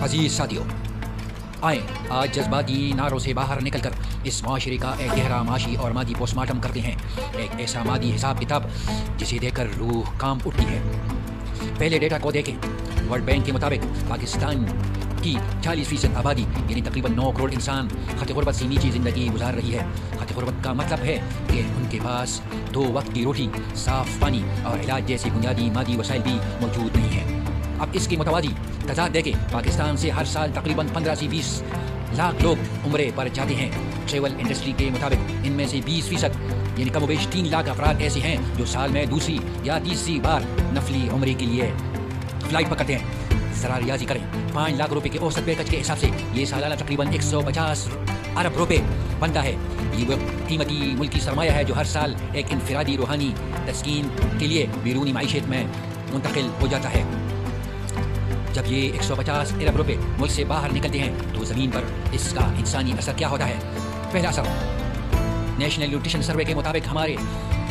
عزیز ساتھیو، آئیں آج جذباتی نعروں سے باہر نکل کر اس معاشرے کا ایک گہرا معاشی اور مادی پوسٹ مارٹم کرتے ہیں، ایک ایسا مادی حساب کتاب جسے دیکھ کر روح کام اٹھتی ہے۔ پہلے ڈیٹا کو دیکھیں۔ ورلڈ بینک کے مطابق پاکستان کی 40% آبادی یعنی تقریباً 9 کروڑ انسان خط غربت سے نیچی زندگی گزار رہی ہے۔ خط غربت کا مطلب ہے کہ ان کے پاس 2 وقت کی روٹی، صاف پانی اور علاج جیسی بنیادی مادی وسائل بھی موجود نہیں ہیں۔ اب اس کے متوازی تضاد دیکھیں۔ پاکستان سے ہر سال تقریباً 15 سے 20 لاکھ لوگ عمرے پر جاتے ہیں۔ ٹریول انڈسٹری کے مطابق ان میں سے 20% یعنی کم و بیش 3 لاکھ افراد ایسے ہیں جو سال میں دوسری یا تیسری بار نفلی عمرے کے لیے فلائٹ پکڑتے ہیں۔ ذرا ریاضی کریں، 5 لاکھ روپے کے اوسط پیکج کے حساب سے یہ سالانہ تقریباً 150 ارب روپے بنتا ہے۔ یہ وہ قیمتی ملکی سرمایہ ہے جو ہر سال ایک انفرادی روحانی تسکین کے لیے بیرونی معیشت میں منتقل ہو جاتا ہے۔ جب یہ 150 ارب روپے ملک سے باہر نکلتے ہیں تو زمین پر اس کا انسانی اثر کیا ہوتا ہے؟ پہلا اثر، نیشنل نیوٹریشن سروے کے مطابق ہمارے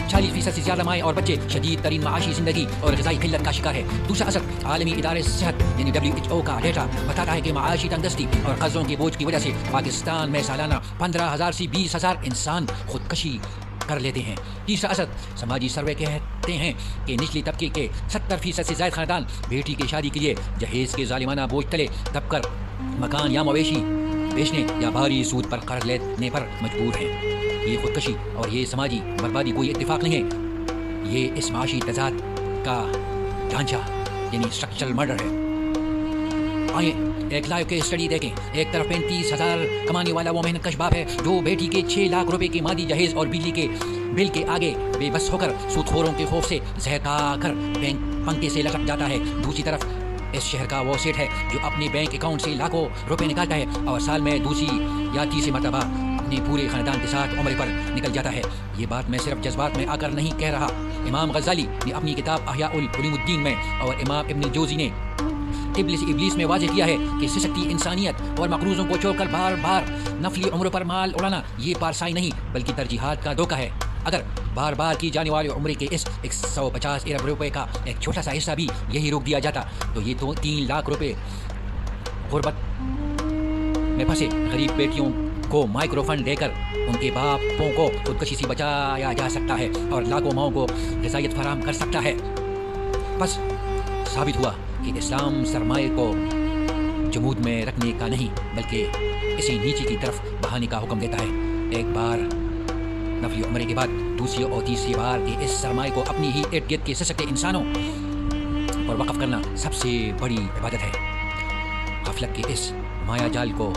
40% سے زیادہ مائیں اور بچے شدید ترین معاشی زندگی اور غذائی قلت کا شکار ہے۔ دوسرا اثر، عالمی ادارے صحت یعنی WHO کا ڈیٹا بتاتا ہے کہ معاشی تنگدستی اور قرضوں کے بوجھ کی وجہ سے پاکستان میں سالانہ 15,000 سے 20,000 انسان خودکشی کر لیتے ہیں۔ تیسرا اثر، سماجی سروے کہتے ہیں کہ نچلی طبقے کے 70% سے زائد خاندان بیٹی کی شادی کے لیے جہیز کے ظالمانہ بوجھ تلے دب کر مکان یا مویشی بیچنے یا بھاری سود پر قرض لینے پر مجبور ہیں۔ یہ خودکشی اور یہ سماجی بربادی کوئی اتفاق نہیں ہے، یہ اس معاشی تضاد کا ڈھانچہ یعنی اسٹرکچرل مرڈر ہے۔ آئیں ایک لائیو کے اسٹڈی دیکھیں۔ ایک طرف 35,000 کمانے والا وہ محنت کش باپ ہے جو بیٹی کے 6 لاکھ روپے کے مادی جہیز اور بجلی کے بل کے آگے بے بس ہو کر سود خوروں کے خوف سے زہر کھا کر بینک پنکے سے لٹک جاتا ہے۔ دوسری طرف اس شہر کا وہ سیٹ ہے جو اپنے بینک اکاؤنٹ سے لاکھوں روپے نکالتا ہے اور سال میں دوسری یا تیسری مرتبہ اپنے پورے خاندان کے ساتھ عمرے پر نکل جاتا ہے۔ یہ بات میں صرف جذبات میں آ کر نہیں کہہ رہا۔ امام غزالی نے اپنی کتاب احیاء العلوم الدین میں اور امام ابن الجوزی نے ابلیس میں واضح کیا ہے کہ سسکتی انسانیت اور مقروضوں کو چھوڑ کر بار بار نفلی عمروں پر مال اڑانا یہ پارسائی نہیں بلکہ ترجیحات کا دھوکہ ہے۔ اگر بار بار کی جانے والے عمرے کے اس 150 ارب روپے کا ایک چھوٹا سا حصہ بھی یہی روک دیا جاتا تو یہ 3 لاکھ روپے غربت میں پھنسے غریب بیٹیوں کو مائکرو فنڈ دے کر ان کے باپوں کو خودکشی سے بچایا جا سکتا ہے اور لاکھوں ماؤں کو غذائیت فراہم کر سکتا ہے۔ بس ثابت ہوا کہ اسلام سرمایہ کو جمود میں رکھنے کا نہیں بلکہ اسے نیچے کی طرف بہانے کا حکم دیتا ہے۔ ایک بار نفلی عمرے کے بعد دوسری اور تیسری بار کے اس سرمایہ کو اپنی ہی ارد گرد کے سسکتے انسانوں پر وقف کرنا سب سے بڑی عبادت ہے۔ غفلت کے اس مایا جال کو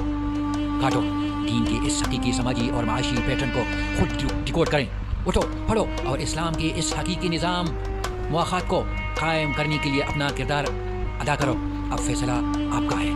کاٹو، دین کے اس حقیقی سماجی اور معاشی پیٹرن کو خود ڈیکوڈ کریں۔ اٹھو، پڑھو اور اسلام کے اس حقیقی نظام مواخات کو قائم کرنے کے لیے اپنا کردار ادا کرو۔ اب فیصلہ آپ کا ہے۔